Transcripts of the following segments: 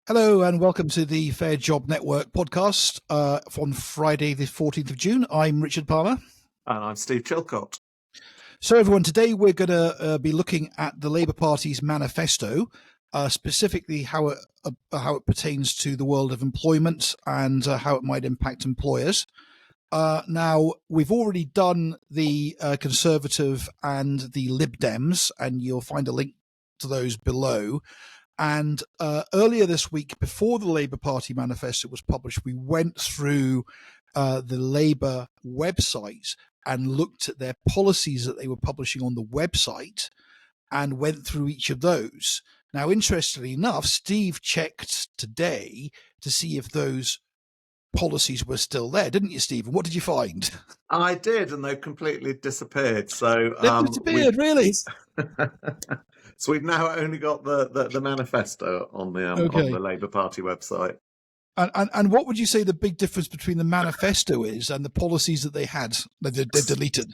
Hello and welcome to the Fair Job Network podcast on Friday, the 14th of June. I'm Richard Palmer. And I'm Steve Chilcott. So everyone, today we're going to be looking at the Labour Party's manifesto, specifically how it pertains to the world of employment and how it might impact employers. Now, we've already done the Conservative and the Lib Dems, and you'll find a link to those below. And earlier this week, before the Labour Party manifesto was published, we went through the Labour website and looked at their policies that they were publishing on the website and went through each of those. Now, interestingly enough, Steve checked today to see if those policies were still there, didn't you, Steve? And what did you find? I did, and they completely disappeared. So They disappeared, really? So we've now only got the manifesto on the Labour Party website. And what would you say the big difference between the manifesto is and the policies that they had that they deleted?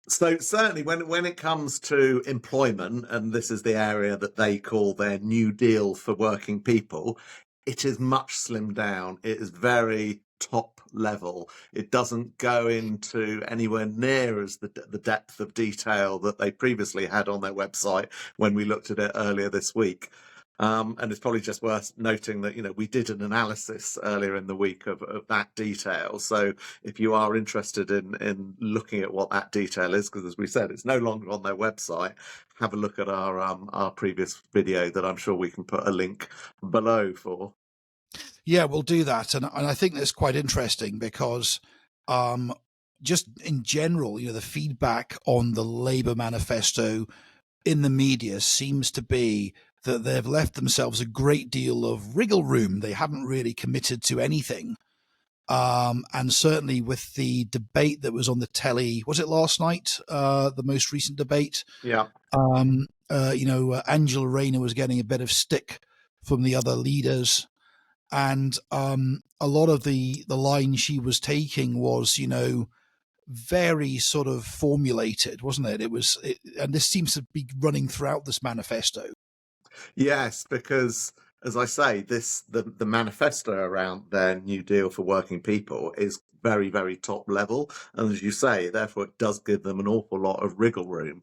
So certainly when it comes to employment, and this is the area that they call their New Deal for working people, it is much slimmed down. It is very top level. It doesn't go into anywhere near as the depth of detail that they previously had on their website when we looked at it earlier this week. And it's probably just worth noting that, we did an analysis earlier in the week of that detail. So if you are interested in looking at what that detail is, because as we said, it's no longer on their website, have a look at our previous video that I'm sure we can put a link below for. Yeah, we'll do that. And I think that's quite interesting because just in general, the feedback on the Labour manifesto in the media seems to be that they've left themselves a great deal of wriggle room. They haven't really committed to anything. And certainly with the debate that was on the telly, was it last night? The most recent debate? Yeah. Angela Rayner was getting a bit of stick from the other leaders. And a lot of the line she was taking was, very sort of formulated, wasn't it? And this seems to be running throughout this manifesto. Yes, because as I say, the manifesto around their New Deal for working people is very, very top level. And as you say, therefore, it does give them an awful lot of wriggle room.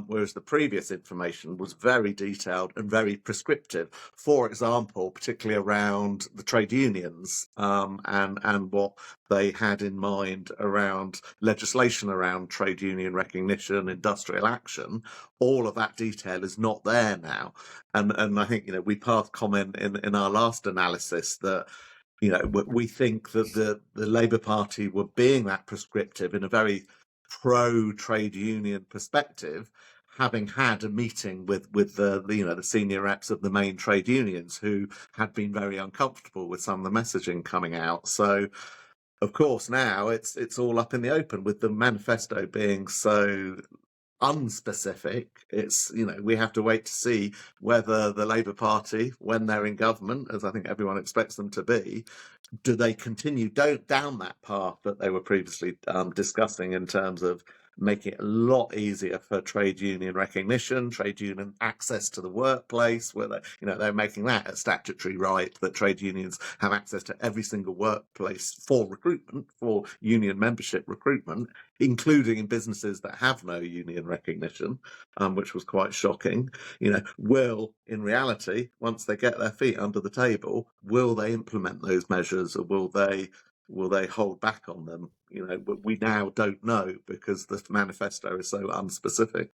Whereas the previous information was very detailed and very prescriptive. For example, particularly around the trade unions and what they had in mind around legislation around trade union recognition, industrial action. All of that detail is not there now. And I think, we passed comment in our last analysis that, we think that the Labour Party were being that prescriptive in a very pro-trade union perspective, having had a meeting with the senior reps of the main trade unions who had been very uncomfortable with some of the messaging coming out. So, of course, now it's all up in the open with the manifesto being so unspecific. It's, we have to wait to see whether the Labour Party, when they're in government, as I think everyone expects them to be, do they continue down that path that they were previously discussing in terms of making it a lot easier for trade union recognition, trade union access to the workplace, where they're making that a statutory right that trade unions have access to every single workplace for recruitment, for union membership recruitment, including in businesses that have no union recognition, which was quite shocking. Will, in reality, once they get their feet under the table, will they implement those measures, or will they hold back on them? We now don't know because the manifesto is so unspecific.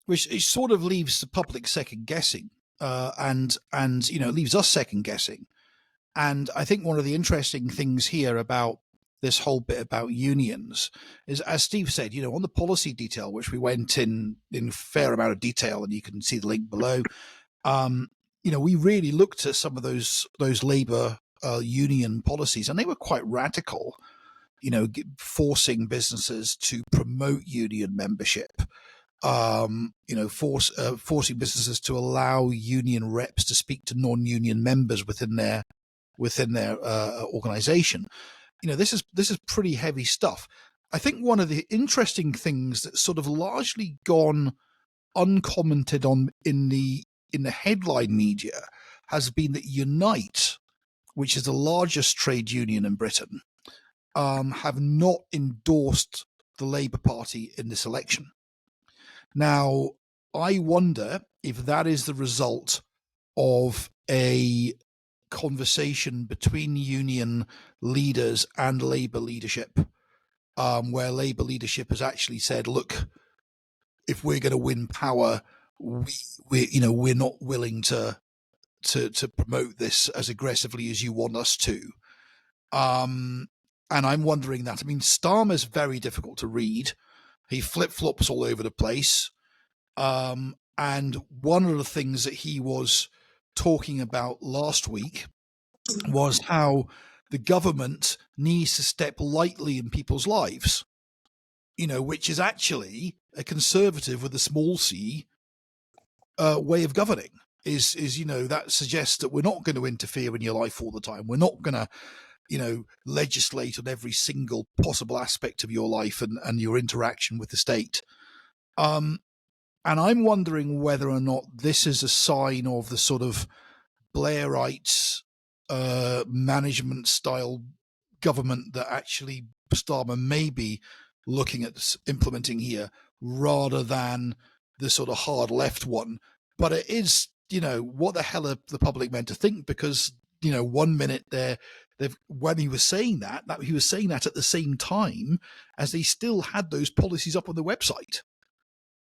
Which it sort of leaves the public second guessing, and leaves us second guessing. And I think one of the interesting things here about this whole bit about unions is, as Steve said, on the policy detail, which we went in a fair amount of detail, and you can see the link below. We really looked at some of those Labour union policies, and they were quite radical. Forcing businesses to promote union membership. Forcing businesses to allow union reps to speak to non-union members within their organization. This is pretty heavy stuff. I think one of the interesting things that's sort of largely gone uncommented on in the headline media has been that Unite, which is the largest trade union in Britain, have not endorsed the Labour Party in this election. Now, I wonder if that is the result of a conversation between union leaders and Labour leadership, where Labour leadership has actually said, "Look, if we're going to win power, we're not willing to promote this as aggressively as you want us to." And I'm wondering that. I mean, Starmer's very difficult to read. He flip-flops all over the place. And one of the things that he was talking about last week was how the government needs to step lightly in people's lives, which is actually a conservative with a small c way of governing. Is that suggests that we're not going to interfere in your life all the time. We're not going to legislate on every single possible aspect of your life and your interaction with the state. And I'm wondering whether or not this is a sign of the sort of Blairite management style government that actually Starmer may be looking at implementing here, rather than the sort of hard left one. But it is, what the hell are the public meant to think? Because 1 minute when he was saying that he was saying that at the same time as they still had those policies up on the website.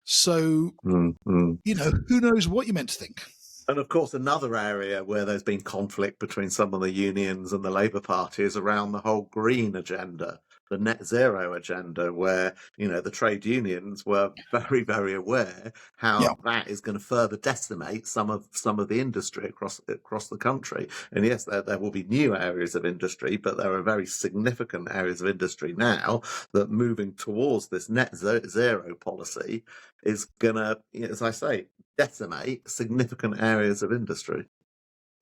So, who knows what you're meant to think? And of course, another area where there's been conflict between some of the unions and the Labour Party is around the whole green agenda, the net zero agenda, where, the trade unions were very, very aware how that is going to further decimate some of the industry across the country. And yes, there will be new areas of industry, but there are very significant areas of industry now that moving towards this net zero policy is going to, as I say, decimate significant areas of industry.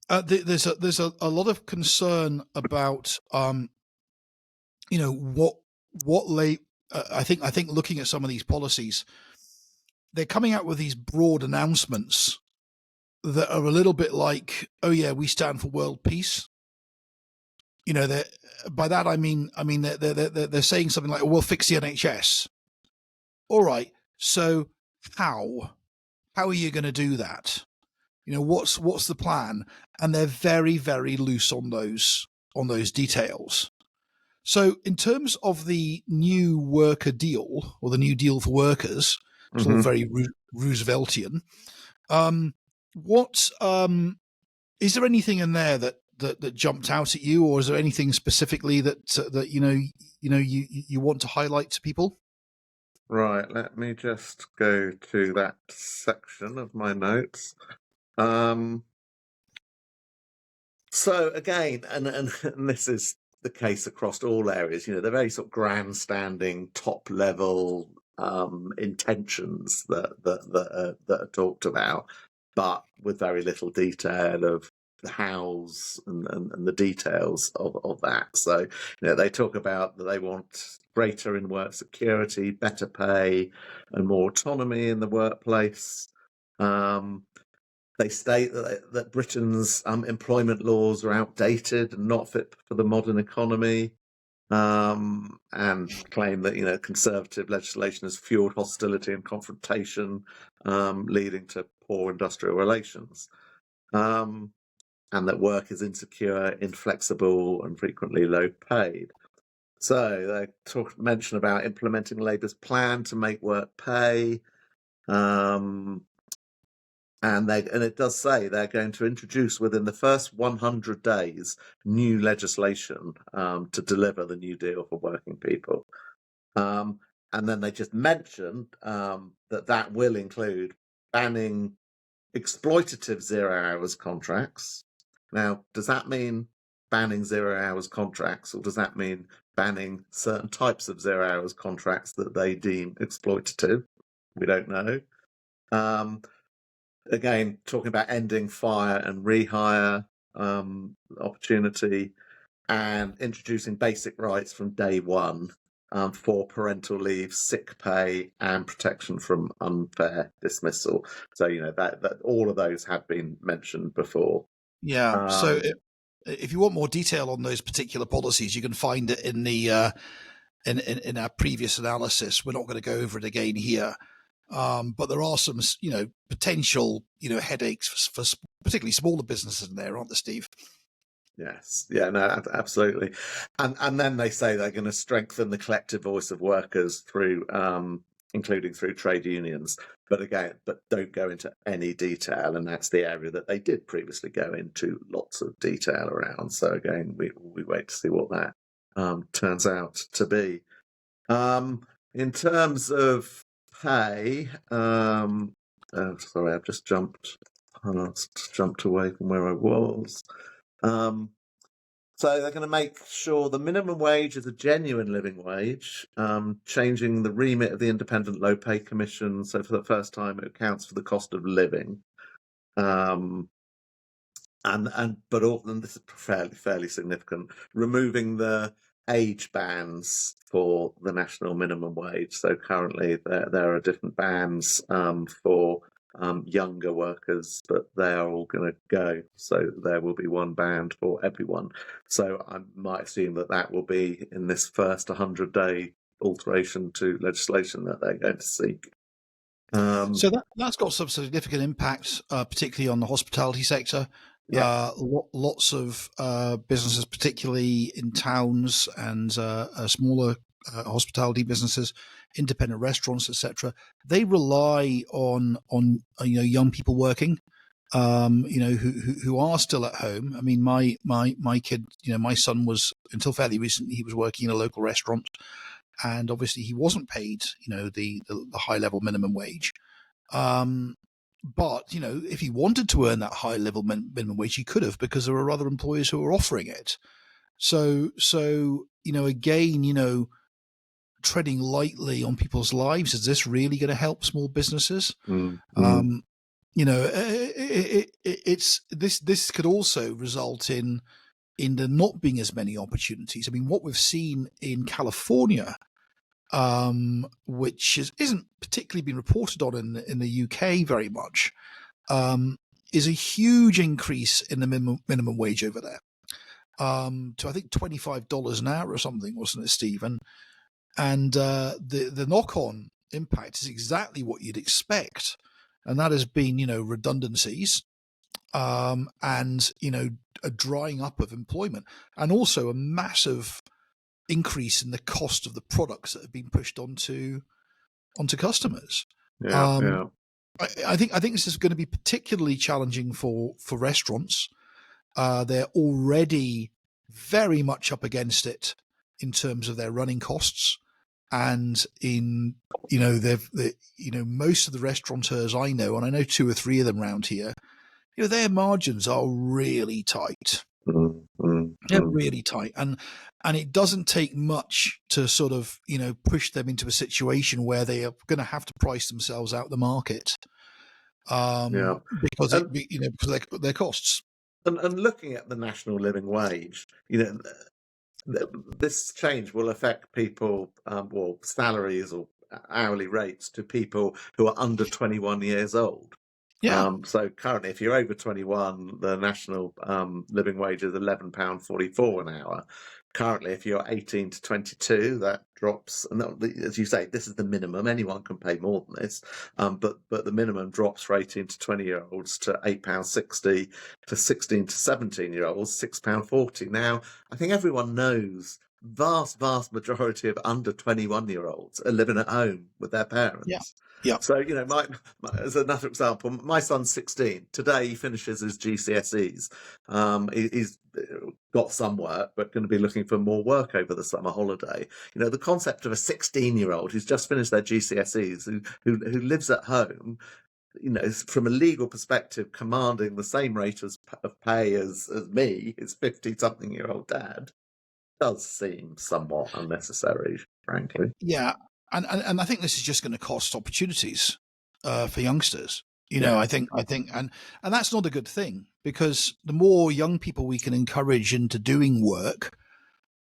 There's a lot of concern about I think looking at some of these policies, they're coming out with these broad announcements that are a little bit like, "Oh yeah, we stand for world peace." By that I mean they're saying something like, "We'll fix the NHS." All right, so how are you going to do that? What's the plan? And they're very, very loose on those details. So in terms of the new worker deal, or the new deal for workers, it's all very Rooseveltian. What is there anything in there that jumped out at you, or is there anything specifically that you want to highlight to people? Right, let me just go to that section of my notes. So again, and this is the case across all areas, they're very sort of grandstanding, top level intentions that are talked about, but with very little detail of the hows and the details of that. So, they talk about that they want greater in-work security, better pay, and more autonomy in the workplace. They state that Britain's employment laws are outdated and not fit for the modern economy, and claim that conservative legislation has fueled hostility and confrontation, leading to poor industrial relations, and that work is insecure, inflexible, and frequently low paid. So they mention about implementing Labour's plan to make work pay. And it does say they're going to introduce within the first 100 days new legislation to deliver the New Deal for working people. And then they just mentioned that will include banning exploitative 0 hours contracts. Now, does that mean banning 0 hours contracts, or does that mean banning certain types of 0 hours contracts that they deem exploitative? We don't know. Again, talking about ending fire and rehire opportunity, and introducing basic rights from day one for parental leave, sick pay, and protection from unfair dismissal. So that all of those have been mentioned before. Yeah. So Um, if you want more detail on those particular policies, you can find it in the in our previous analysis. We're not going to go over it again here. But there are some, potential, headaches for particularly smaller businesses in there, aren't there, Steve? yes, yeah, no, absolutely. And then they say they're going to strengthen the collective voice of workers through, including through trade unions. But don't go into any detail, and that's the area that they did previously go into lots of detail around. So again, we wait to see what that turns out to be. In terms of pay, oh, sorry, I've just jumped away from where I was. So they're going to make sure the minimum wage is a genuine living wage, changing the remit of the Independent Low Pay Commission. So for the first time, it accounts for the cost of living. Um, and this is fairly significant, removing the age bands for the national minimum wage. So currently there are different bands for younger workers, but they are all going to go. So there will be one band for everyone. So I might assume that will be in this first 100-day alteration to legislation that they're going to seek. So that's got some significant impact, particularly on the hospitality sector. Yes. Lots of businesses, particularly in towns and smaller hospitality businesses, independent restaurants, etc. They rely on young people working, who are still at home. I mean, my kid, my son was, until fairly recently, he was working in a local restaurant, and obviously he wasn't paid, the high level minimum wage. But if he wanted to earn that high level minimum wage, he could have, because there were other employers who were offering it. So again, treading lightly on people's lives. Is this really going to help small businesses? Mm. It's this could also result in there not being as many opportunities. I mean, what we've seen in California, which isn't particularly been reported on in the UK very much, is a huge increase in the minimum wage over there, to I think $25 an hour or something, wasn't it, Stephen? And the knock on impact is exactly what you'd expect, and that has been redundancies, and a drying up of employment, and also a massive increase in the cost of the products that have been pushed onto customers. Yeah, Um, yeah. I think this is going to be particularly challenging for restaurants. They're already very much up against it in terms of their running costs, and in most of the restaurateurs I know, and I know 2 or 3 of them around here, their margins are really tight. They're really tight, and it doesn't take much to sort of push them into a situation where they are going to have to price themselves out the market, Yeah. because And, because of their costs. and looking at the national living wage, this change will affect people, well, salaries or hourly rates to people who are under 21 years old. Yeah, So currently, if you're over 21, the national living wage is £11.44 an hour. Currently, if you're 18 to 22, that drops. And as you say, this is the minimum. Anyone can pay more than this, but the minimum drops for 18 to 20-year-olds to £8.60, for 16 to 17-year-olds £6.40. Now, I think everyone knows vast majority of under 21-year-olds are living at home with their yeah, parents. yeah, So, as another example, my son's 16. Today he finishes his GCSEs. He's got some work, but going to be looking for more work over the summer holiday. The concept of a 16-year-old who's just finished their GCSEs, who lives at home, from a legal perspective, commanding the same rate of pay as me, his 50-something-year-old dad, does seem somewhat unnecessary, frankly. yeah. And I think this is just going to cost opportunities for youngsters. Yeah. I think, and that's not a good thing, because the more young people we can encourage into doing work,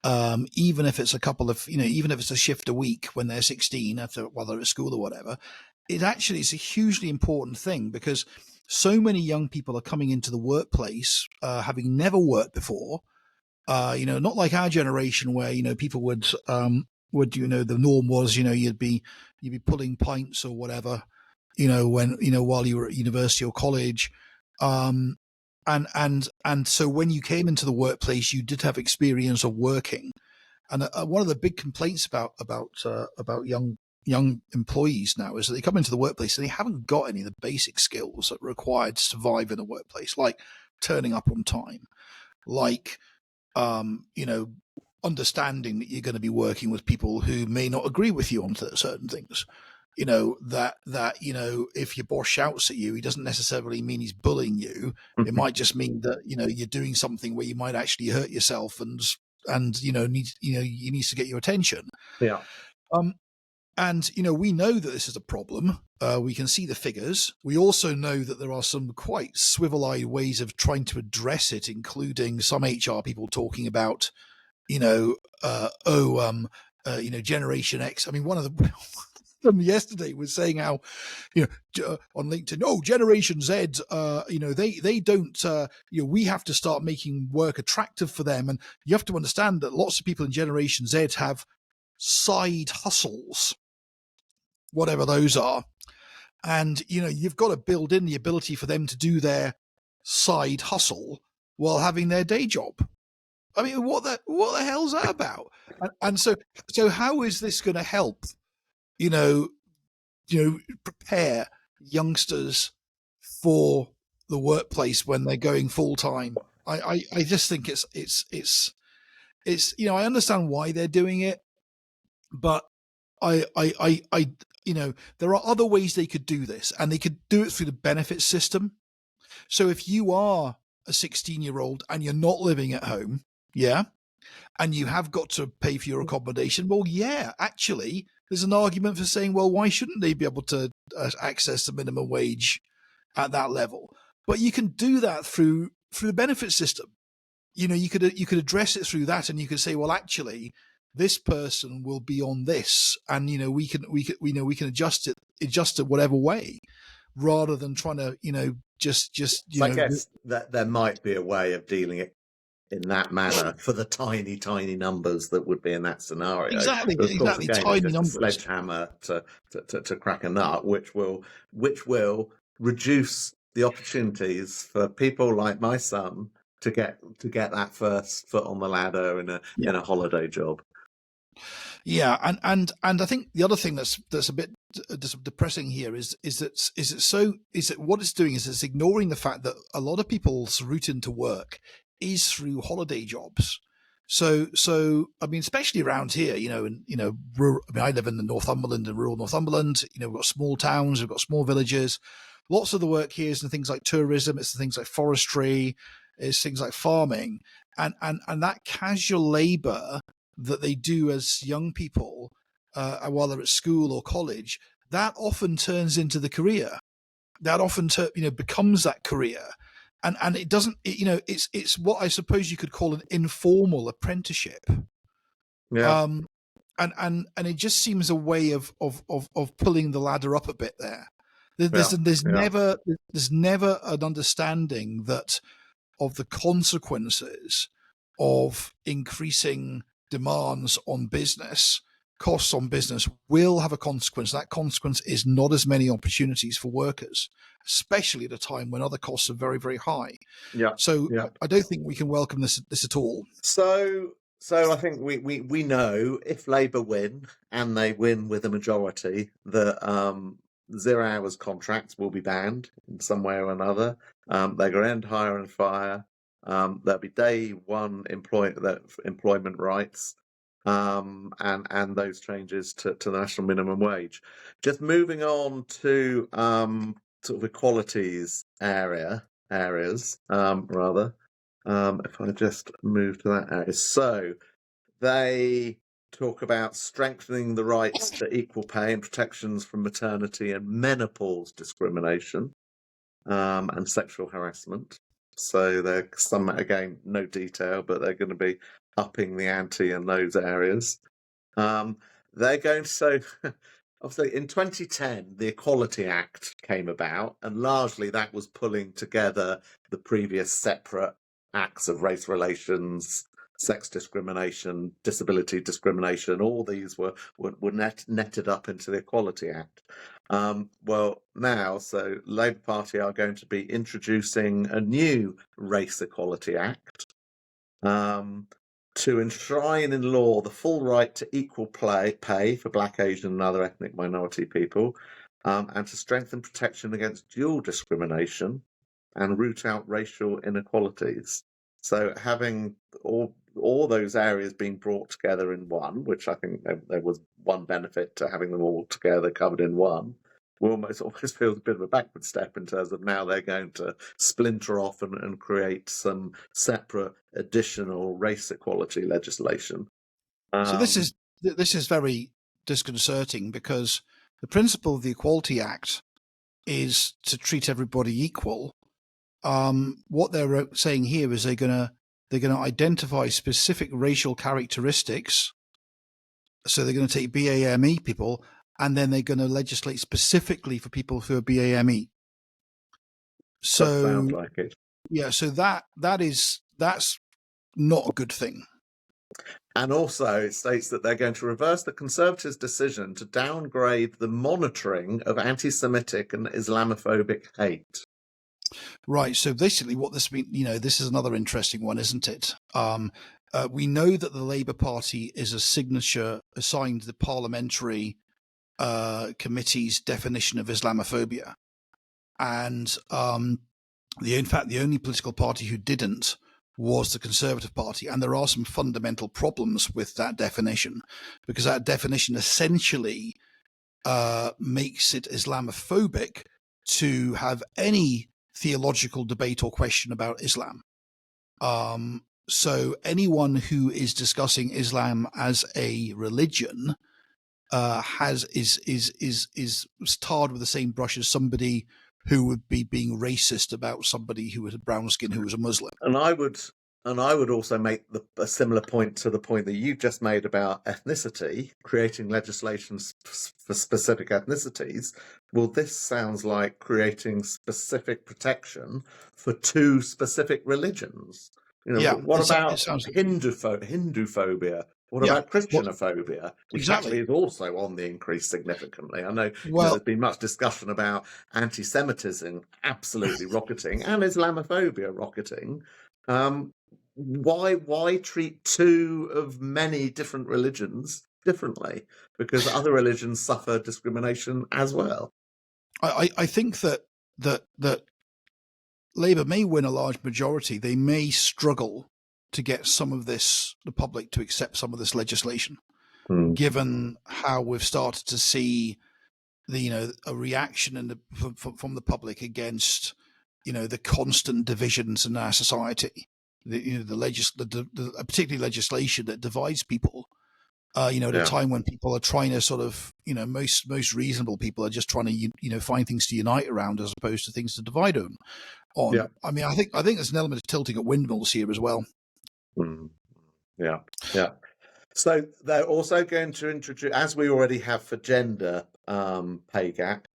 even if it's a couple of, even if it's a shift a week when they're 16, after while they're at school or whatever, it actually is a hugely important thing, because so many young people are coming into the workplace having never worked before. Not like our generation where people would the norm was you'd be pulling pints or whatever when while you were at university or college, and so when you came into the workplace you did have experience of working. And one of the big complaints about young employees now is that they come into the workplace and they haven't got any of the basic skills that are required to survive in a workplace, like turning up on time, like understanding that you're going to be working with people who may not agree with you on certain things. That if your boss shouts at you, he doesn't necessarily mean he's bullying you. It might just mean that you're doing something where you might actually hurt yourself and he needs to get your attention. Yeah. And we know that this is a problem. We can see the figures. We also know that there are some quite swivel-eyed ways of trying to address it, including some HR people talking about, Generation X. I mean, one of the them yesterday was saying how, on LinkedIn, Generation Z, they don't, we have to start making work attractive for them. And you have to understand that lots of people in Generation Z have side hustles, whatever those are. And, you've got to build in the ability for them to do their side hustle while having their day job. I mean, what the hell's that about? And so how is this going to help, prepare youngsters for the workplace when they're going full time? I just think it's I understand why they're doing it, but I there are other ways they could do this, and they could do it through the benefit system. So if you are a 16-year-old and you're not living at home, and you have got to pay for your accommodation, well, actually, there's an argument for saying, well, why shouldn't they be able to access the minimum wage at that level? But you can do that through the benefit system. You could address it through that, and you could say, well, actually, this person will be on this, and we can adjust it whatever way, rather than trying to I guess that there might be a way of dealing it in that manner for the tiny numbers that would be in that scenario. Exactly, but of course, again, tiny it's just numbers. a sledgehammer to crack a nut, which will reduce the opportunities for people like my son to get that first foot on the ladder in a holiday job. Yeah, and I think the other thing that's a bit depressing here is that what it's doing is it's ignoring the fact that a lot of people's route into work is through holiday jobs. So I mean, especially around here, rural, I mean, I live in the Northumberland and rural Northumberland. We've got small towns, we've got small villages. Lots of the work here is in things like tourism, it's the things like forestry, it's things like farming, and that casual labour that they do as young people while they're at school or college, that often turns into the career. That often becomes that career, and it doesn't. It's what I suppose you could call an informal apprenticeship. Yeah. And it just seems a way of pulling the ladder up a bit there. There's never an understanding that of the consequences of increasing demands on business, costs on business will have a consequence. That consequence is not as many opportunities for workers, especially at a time when other costs are very, very high. Yeah. So I don't think we can welcome this at all. So I think we know if Labour win, and they win with a majority, that 0 hours contracts will be banned in some way or another. They're going to end hire and fire. There'll be day one employment rights, and those changes to the national minimum wage. Just moving on to sort of equalities areas, rather. If I just move to that area. So they talk about strengthening the rights to equal pay and protections from maternity and menopause discrimination, and sexual harassment. So they're again, no detail, but they're going to be upping the ante in those areas. They're going to obviously in 2010, the Equality Act came about, and largely that was pulling together the previous separate acts of race relations, sex discrimination, disability discrimination. All these were netted up into the Equality Act. Well, now, so Labour Party are going to be introducing a new Race Equality Act, to enshrine in law the full right to equal pay for Black, Asian, and other ethnic minority people, and to strengthen protection against dual discrimination and root out racial inequalities. So having all those areas being brought together in one, which I think there was one benefit to having them all together covered in one, almost feels a bit of a backward step in terms of now they're going to splinter off and create some separate additional race equality legislation. So this is very disconcerting, because the principle of the Equality Act is to treat everybody equal. What they're saying here is they're going to identify specific racial characteristics. So they're going to take BAME people, and then they're going to legislate specifically for people who are BAME. So that sounds like it. Yeah, so that's not a good thing. And also, it states that they're going to reverse the Conservatives' decision to downgrade the monitoring of anti-Semitic and Islamophobic hate. Right. So basically, what this means, this is another interesting one, isn't it? We know that the Labour Party is a signature assigned the parliamentary committee's definition of Islamophobia, and in fact, the only political party who didn't was the Conservative Party. And there are some fundamental problems with that definition, because that definition essentially makes it Islamophobic to have any theological debate or question about Islam. So anyone who is discussing Islam as a religion is tarred with the same brush as somebody who would be being racist about somebody who was brown skin who was a Muslim. And I would also make a similar point to the point that you just made about ethnicity, creating legislation for specific ethnicities. Well, this sounds like creating specific protection for two specific religions. What about Hinduphobia? What about Christianophobia, which actually is also on the increase significantly? I know, there's been much discussion about anti-Semitism absolutely rocketing and Islamophobia rocketing. Why treat two of many different religions differently? Because other religions suffer discrimination as well. I think that Labour may win a large majority. They may struggle to get the public to accept some of this legislation, given how we've started to see a reaction from the public against the constant divisions in our society, particularly legislation that divides people. At a time when people are trying to sort of, most reasonable people are just trying to, find things to unite around as opposed to things to divide on. Yeah. I mean, I think there's an element of tilting at windmills here as well. Yeah. So they're also going to introduce, as we already have for gender pay gap,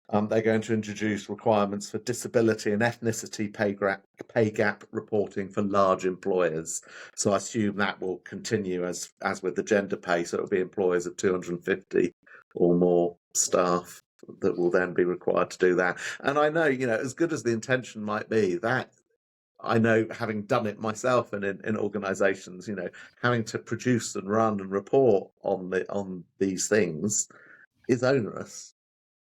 they're going to introduce requirements for disability and ethnicity pay gap reporting for large employers. So I assume that will continue as with the gender pay. So it'll be employers of 250 or more staff that will then be required to do that. And I know, as good as the intention might be, that I know, having done it myself and in organisations, having to produce and run and report on these things is onerous.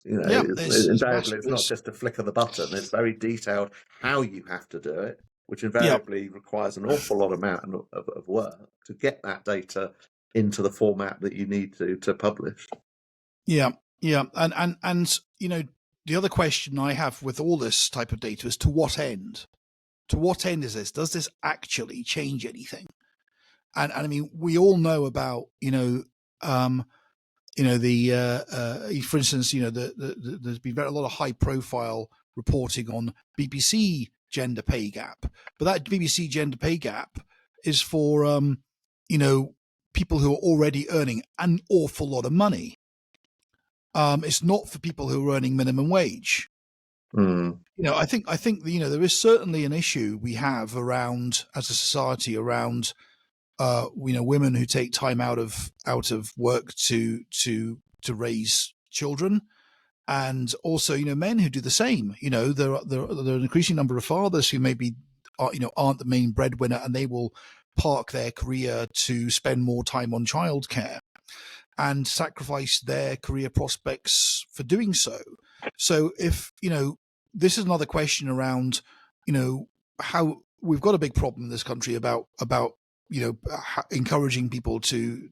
Invariably, it's not just a flick of the button. It's very detailed how you have to do it, which invariably requires an awful lot amount of work to get that data into the format that you need to publish. Yeah. And the other question I have with all this type of data is, to what end? To what end is this? Does this actually change anything? And I mean, we all know about for instance, there's been a lot of high profile reporting on BBC gender pay gap, but that BBC gender pay gap is for people who are already earning an awful lot of money. It's not for people who are earning minimum wage. Mm. I think there is certainly an issue we have around, as a society, around women who take time out of work to raise children, and also men who do the same. There are an increasing number of fathers who maybe aren't the main breadwinner, and they will park their career to spend more time on childcare and sacrifice their career prospects for doing so. So if this is another question around how we've got a big problem in this country about encouraging people to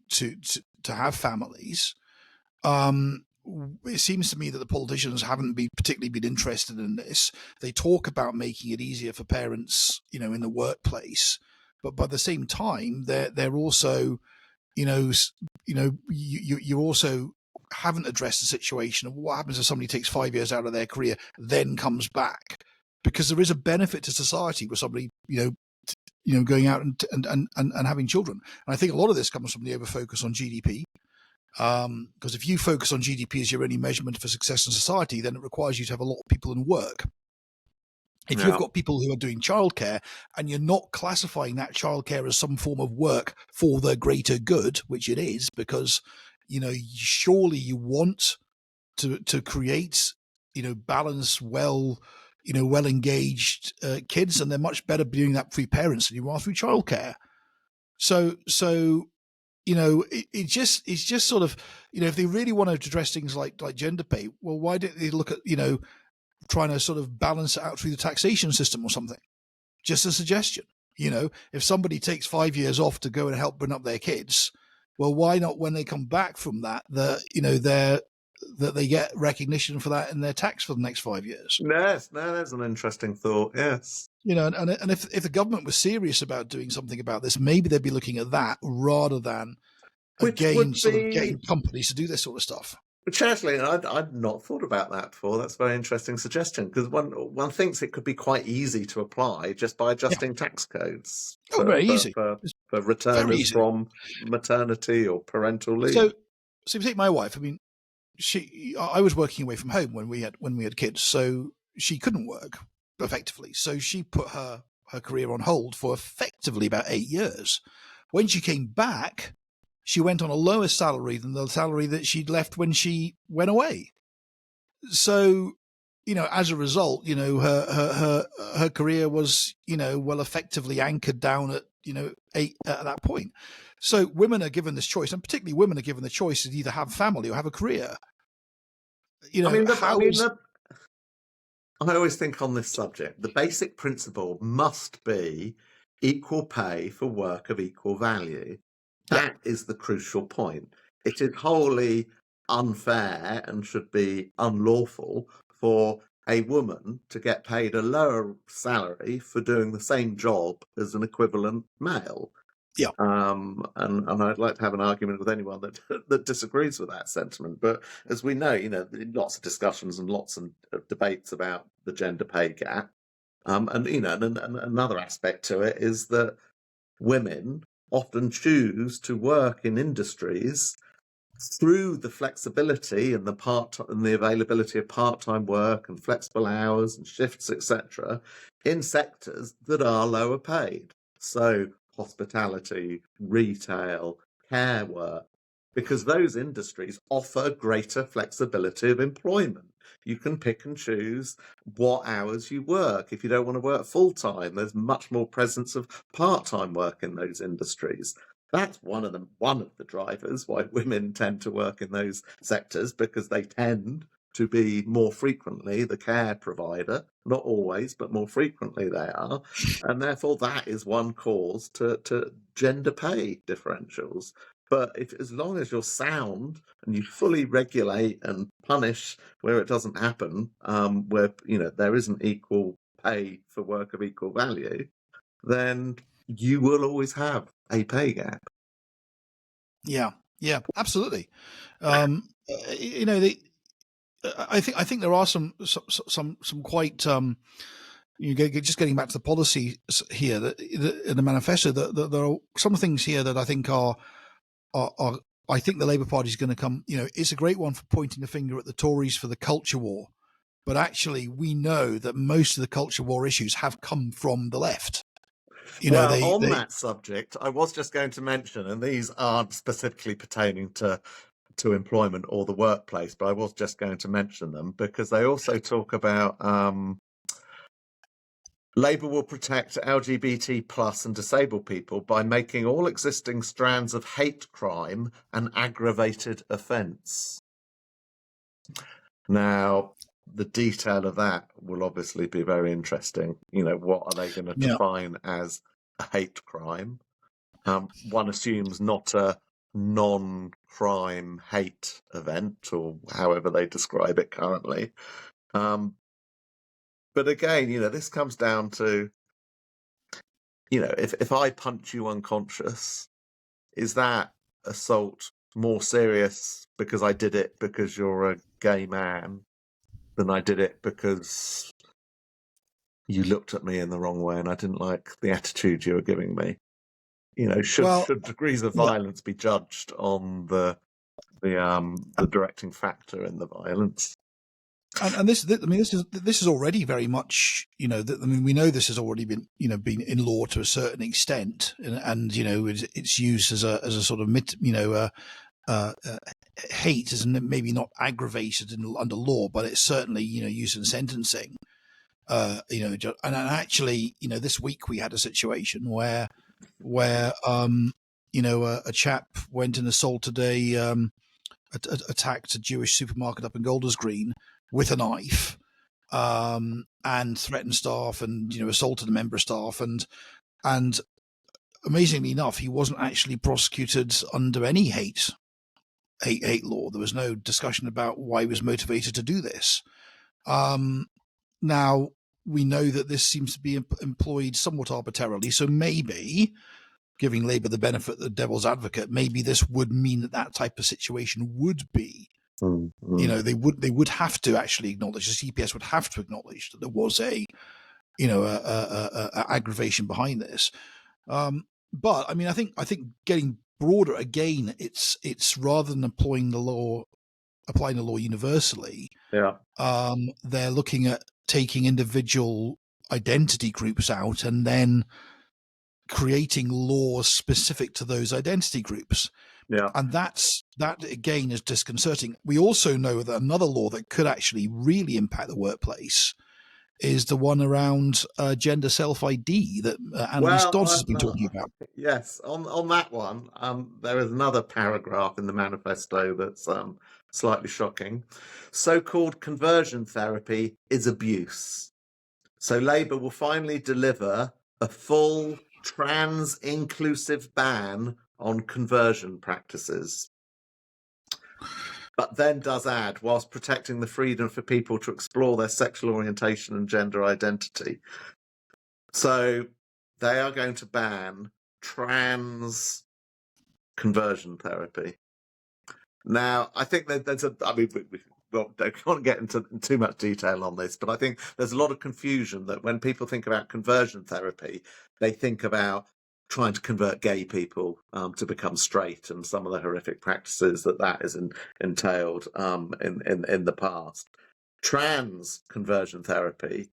have families. It seems to me that the politicians haven't been particularly been interested in this. They talk about making it easier for parents, in the workplace, but by the same time, they're also, you also haven't addressed the situation of what happens if somebody takes 5 years out of their career, then comes back, because there is a benefit to society with somebody, going out and having children. And I think a lot of this comes from the over focus on GDP. Because if you focus on GDP as your only measurement for success in society, then it requires you to have a lot of people in work. If you've got people who are doing childcare and you're not classifying that childcare as some form of work for the greater good, which it is, because surely you want to create balanced, well engaged kids, and they're much better doing that through parents than you are through childcare. So it's just sort of, if they really want to address things like gender pay, well, why don't they look at, trying to sort of balance it out through the taxation system or something? Just a suggestion. If somebody takes 5 years off to go and help bring up their kids, well, why not, when they come back from that, that they get recognition for that in their tax for the next 5 years? Yes, no, that's an interesting thought. Yes. And if the government was serious about doing something about this, maybe they'd be looking at that rather than getting companies to do this sort of stuff. Which actually, I'd not thought about that before. That's a very interesting suggestion, because one thinks it could be quite easy to apply just by adjusting tax codes very easy for returners from maternity or parental leave. So you take my wife. I mean, I was working away from home when we had kids, so she couldn't work effectively. So she put her career on hold for effectively about 8 years. When she came back, she went on a lower salary than the salary that she'd left when she went away. So, as a result, her career was, effectively anchored down at, 8 at that point. So women are given this choice, and particularly women are given the choice to either have family or have a career. I always think on this subject, the basic principle must be equal pay for work of equal value. That is the crucial point. It is wholly unfair and should be unlawful for a woman to get paid a lower salary for doing the same job as an equivalent male. Yeah. And I'd like to have an argument with anyone that disagrees with that sentiment. But as we know, lots of discussions and lots of debates about the gender pay gap. And another aspect to it is that women often choose to work in industries through the flexibility and the availability of part-time work and flexible hours and shifts, etc., in sectors that are lower paid. So hospitality, retail, care work, because those industries offer greater flexibility of employment. You can pick and choose what hours you work. If you don't want to work full-time, there's much more presence of part-time work in those industries. That's one of the drivers why women tend to work in those sectors, because they tend to be more frequently the care provider. Not always, but more frequently they are. And therefore that is one cause to gender pay differentials. But as long as you're sound and you fully regulate and punish where it doesn't happen, where there isn't equal pay for work of equal value, then you will always have a pay gap. Yeah, absolutely. I think there are some quite just getting back to the policy here that in the manifesto, that there are some things here that I think are I think the Labour Party is going to come, it's a great one for pointing the finger at the Tories for the culture war. But actually, we know that most of the culture war issues have come from the left. Well, on that subject, I was just going to mention, and these aren't specifically pertaining to employment or the workplace, but I was just going to mention them because they also talk about Labour will protect LGBT plus and disabled people by making all existing strands of hate crime an aggravated offence. Now, the detail of that will obviously be very interesting. What are they going to define as a hate crime? One assumes not a non-crime hate event, or however they describe it currently. But again, this comes down to, if I punch you unconscious, is that assault more serious because I did it because you're a gay man than I did it because you looked at me in the wrong way and I didn't like the attitude you were giving me? Should degrees of violence be judged on the directing factor in the violence? And this is already very much, we know this has already been, been in law to a certain extent, and it's used as a sort of hate is maybe not aggravated under law, but it's certainly used in sentencing. And actually, this week we had a situation where a chap went and assaulted attacked a Jewish supermarket up in Golders Green with a knife, and threatened staff, and assaulted a member of staff, and amazingly enough, he wasn't actually prosecuted under any hate law. There was no discussion about why he was motivated to do this. Now we know that this seems to be employed somewhat arbitrarily, so maybe, giving Labour the benefit of the devil's advocate, maybe this would mean that type of situation would be, they would have to actually acknowledge, the CPS would have to acknowledge that there was a aggravation behind this. But I mean, I think getting broader again, it's rather than applying the law universally. Yeah. They're looking at taking individual identity groups out and then creating laws specific to those identity groups. Yeah. And that again is disconcerting. We also know that another law that could actually really impact the workplace is the one around gender self-ID that Annalise Dodds has been talking about. Yes, on that one, there is another paragraph in the manifesto that's slightly shocking. So-called conversion therapy is abuse. So Labour will finally deliver a full trans-inclusive ban on conversion practices. But then does add, whilst protecting the freedom for people to explore their sexual orientation and gender identity. So they are going to ban trans conversion therapy. Now, I think that we don't want to get into too much detail on this, but I think there's a lot of confusion that when people think about conversion therapy, they think about trying to convert gay people to become straight, and some of the horrific practices that is entailed in the past. Trans conversion therapy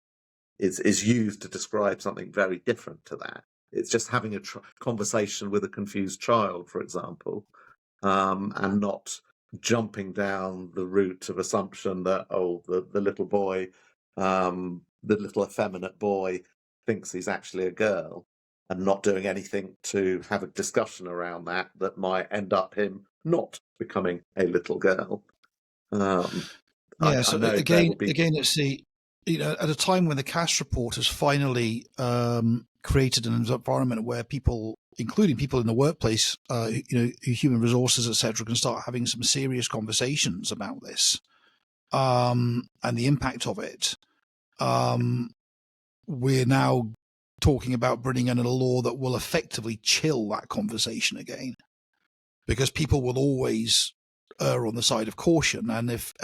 is used to describe something very different to that. It's just having a conversation with a confused child, for example, and not jumping down the route of assumption that, the little boy, the little effeminate boy thinks he's actually a girl, and not doing anything to have a discussion around that might end up him not becoming a little girl. So again, it's the, at a time when the Cass report has finally created an environment where people, including people in the workplace, human resources, etc., can start having some serious conversations about this and the impact of it. We're now talking about bringing in a law that will effectively chill that conversation again, because people will always err on the side of caution. And if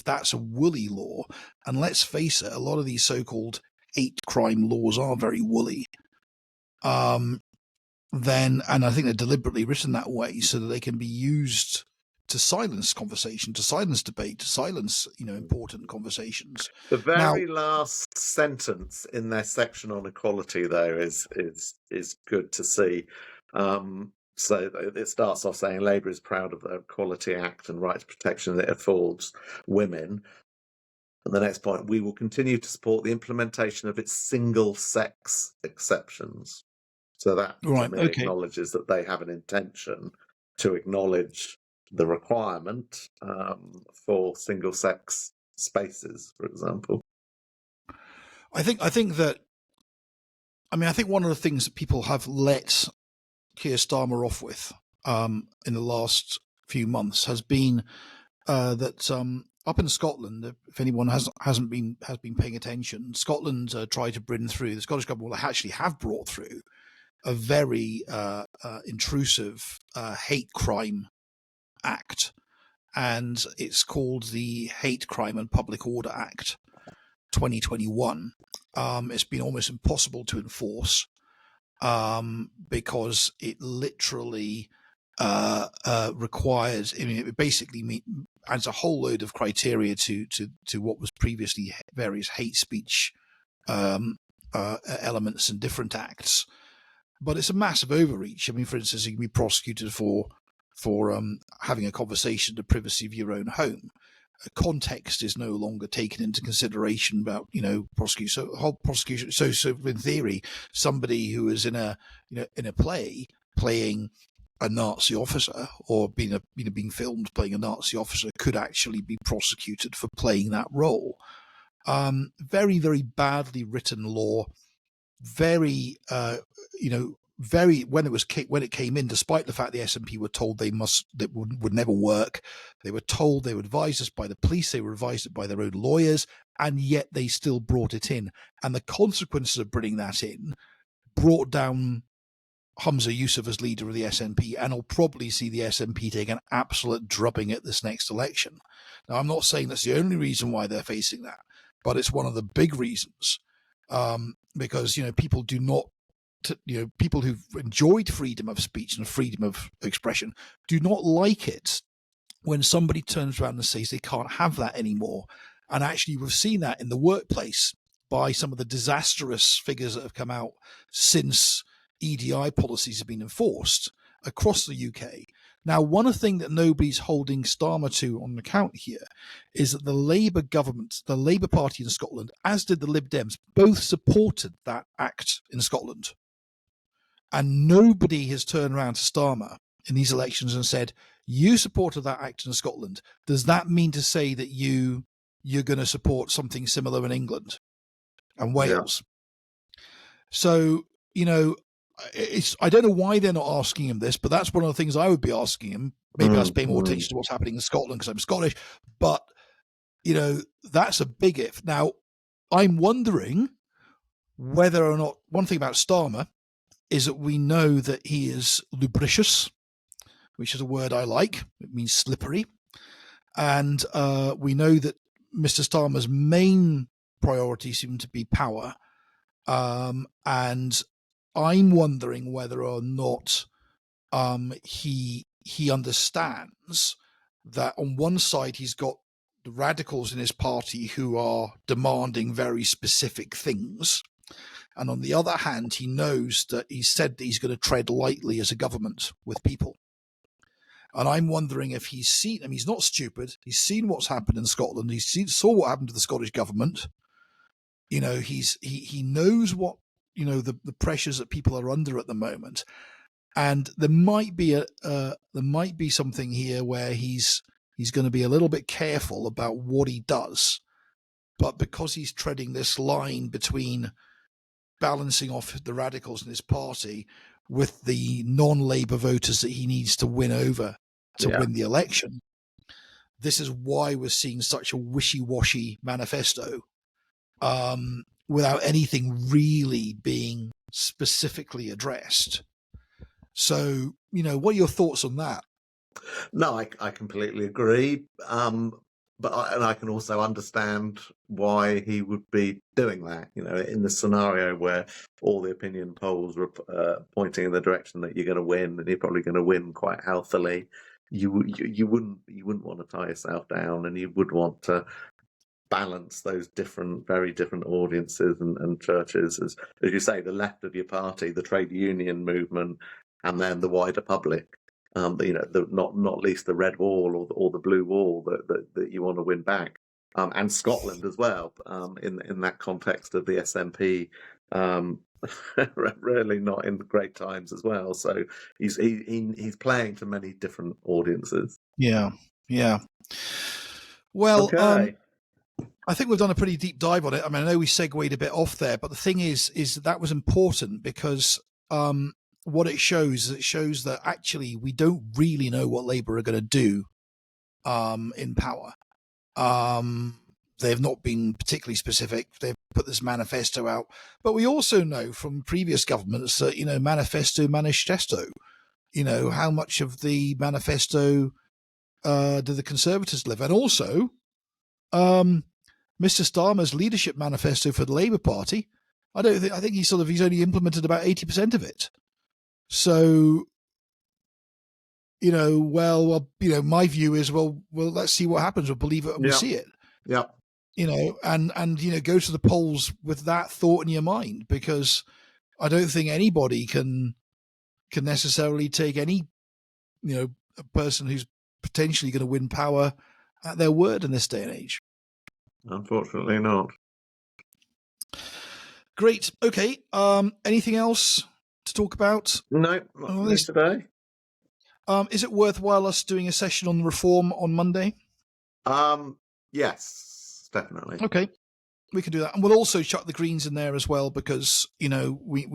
that's a woolly law, and let's face it, a lot of these so-called hate crime laws are very woolly, then, and I think they're deliberately written that way so that they can be used to silence conversation, to silence debate, to silence, important conversations. The Now, very last sentence in their section on equality there is good to see. So it starts off saying Labour is proud of the Equality Act and rights protection that it affords women. And the next point, we will continue to support the implementation of its single-sex exceptions. So that, to right, me, okay. acknowledges that they have an intention to acknowledge the requirement for single-sex spaces, for example. I think that, I think one of the things that people have let Keir Starmer off with in the last few months has been that up in Scotland, if anyone has been paying attention, Scotland tried to bring through, the Scottish government will actually have brought through a very intrusive hate crime act, and it's called the Hate Crime and Public Order Act 2021. It's been almost impossible to enforce because it literally requires, it basically adds a whole load of criteria to what was previously various hate speech elements in different acts. But it's a massive overreach. For instance, you can be prosecuted for having a conversation in the privacy of your own home. Context is no longer taken into consideration about prosecution. So whole prosecution. So in theory, somebody who is in a play playing a Nazi officer or being filmed playing a Nazi officer could actually be prosecuted for playing that role. Very, very badly written law. Very when it came in, despite the fact the SNP were told that would never work, they were told, they were advised by the police, they were advised by their own lawyers, and yet they still brought it in. And the consequences of bringing that in brought down Humza Yousaf as leader of the SNP, and will probably see the SNP take an absolute drubbing at this next election. Now, I'm not saying that's the only reason why they're facing that, but it's one of the big reasons, because people do not. People who've enjoyed freedom of speech and freedom of expression do not like it when somebody turns around and says they can't have that anymore. And actually, we've seen that in the workplace by some of the disastrous figures that have come out since EDI policies have been enforced across the UK. Now, one thing that nobody's holding Starmer to on account here is that the Labour government, the Labour Party in Scotland, as did the Lib Dems, both supported that act in Scotland. And nobody has turned around to Starmer in these elections and said, you supported that act in Scotland. Does that mean to say that you're going to support something similar in England and Wales? Yeah. So, I don't know why they're not asking him this, but that's one of the things I would be asking him. Maybe I was paying more attention to what's happening in Scotland because I'm Scottish. But, that's a big if. Now, I'm wondering whether or not, one thing about Starmer is that we know that he is lubricious, which is a word I like. It means slippery. And we know that Mr. Starmer's main priority seemed to be power. And I'm wondering whether or not he understands that on one side he's got the radicals in his party who are demanding very specific things. And on the other hand, he knows that he said that he's going to tread lightly as a government with people. And I'm wondering if he's seen, he's not stupid. He's seen what's happened in Scotland. Saw what happened to the Scottish government. He knows what, the pressures that people are under at the moment. And there might be something here where he's going to be a little bit careful about what he does. But because he's treading this line between balancing off the radicals in his party with the non-Labour voters that he needs to win over to win the election. This is why we're seeing such a wishy-washy manifesto without anything really being specifically addressed. So, what are your thoughts on that? No, I completely agree. and I can also understand why he would be doing that. In the scenario where all the opinion polls were pointing in the direction that you're going to win, and you're probably going to win quite healthily, you wouldn't want to tie yourself down, and you would want to balance those very different audiences and churches, as you say, the left of your party, the trade union movement, and then the wider public. Not least the red wall or the blue wall that you want to win back, and Scotland as well. In that context of the SNP, really not in great times as well. So he's playing to many different audiences. Yeah. Well, okay. I think we've done a pretty deep dive on it. I mean, I know we segued a bit off there, but the thing is that was important because what it shows that actually we don't really know what Labour are going to do in power. They've not been particularly specific. They've put this manifesto out, but we also know from previous governments that manifesto. How much of the manifesto do the Conservatives live, and also Mr. Starmer's leadership manifesto for the Labour Party. I think he's only implemented about 80% of it. So, my view is, well, let's see what happens. We'll believe it when we see it. Yeah. And go to the polls with that thought in your mind, because I don't think anybody can necessarily take any, a person who's potentially going to win power at their word in this day and age. Unfortunately not. Great. Okay. Anything else to talk about? No, not for me today. Is it worthwhile us doing a session on reform on Monday? Yes, definitely. Okay. We can do that. And we'll also chuck the Greens in there as well, because, we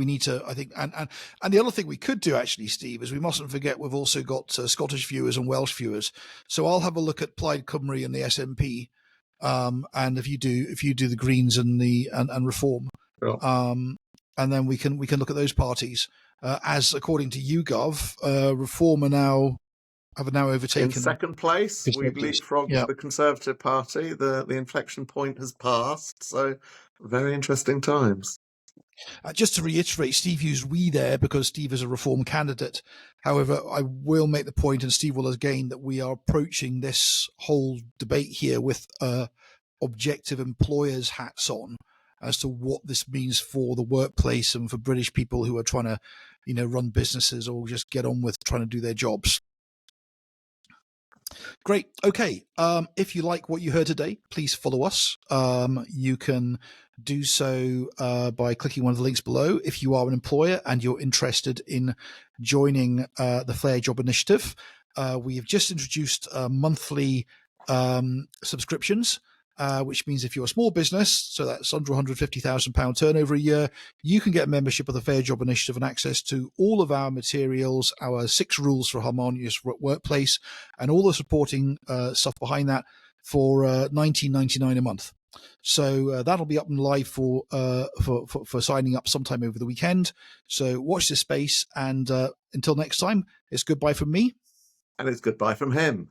need to, I think, and the other thing we could do actually, Steve, is we mustn't forget we've also got Scottish viewers and Welsh viewers. So I'll have a look at Plaid Cymru and the SNP. And if you do the Greens and and Reform, sure. And then we can look at those parties, as according to YouGov, Reform have now overtaken. In second place, we've leapfrogged the Conservative Party. The inflection point has passed, so very interesting times. Just to reiterate, Steve used "we" there because Steve is a Reform candidate. However, I will make the point, and Steve will again, that we are approaching this whole debate here with objective employers' hats on as to what this means for the workplace and for British people who are trying to, run businesses or just get on with trying to do their jobs. Great. Okay. If you like what you heard today, please follow us. You can do so by clicking one of the links below. If you are an employer and you're interested in joining the Fair Job Initiative, we have just introduced monthly subscriptions, which means if you're a small business, so that's under £150,000 turnover a year, you can get a membership of the Fair Job Initiative and access to all of our materials, our 6 rules for a harmonious workplace, and all the supporting stuff behind that for $19.99 a month. So that'll be up and live for signing up sometime over the weekend. So watch this space, and until next time, it's goodbye from me. And it's goodbye from him.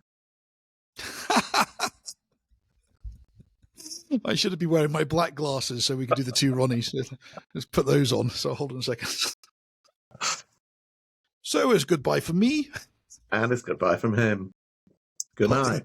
I should have been wearing my black glasses so we could do the 2 Ronnies. Let's put those on. So hold on a second. So it's goodbye from me. And it's goodbye from him. Good night.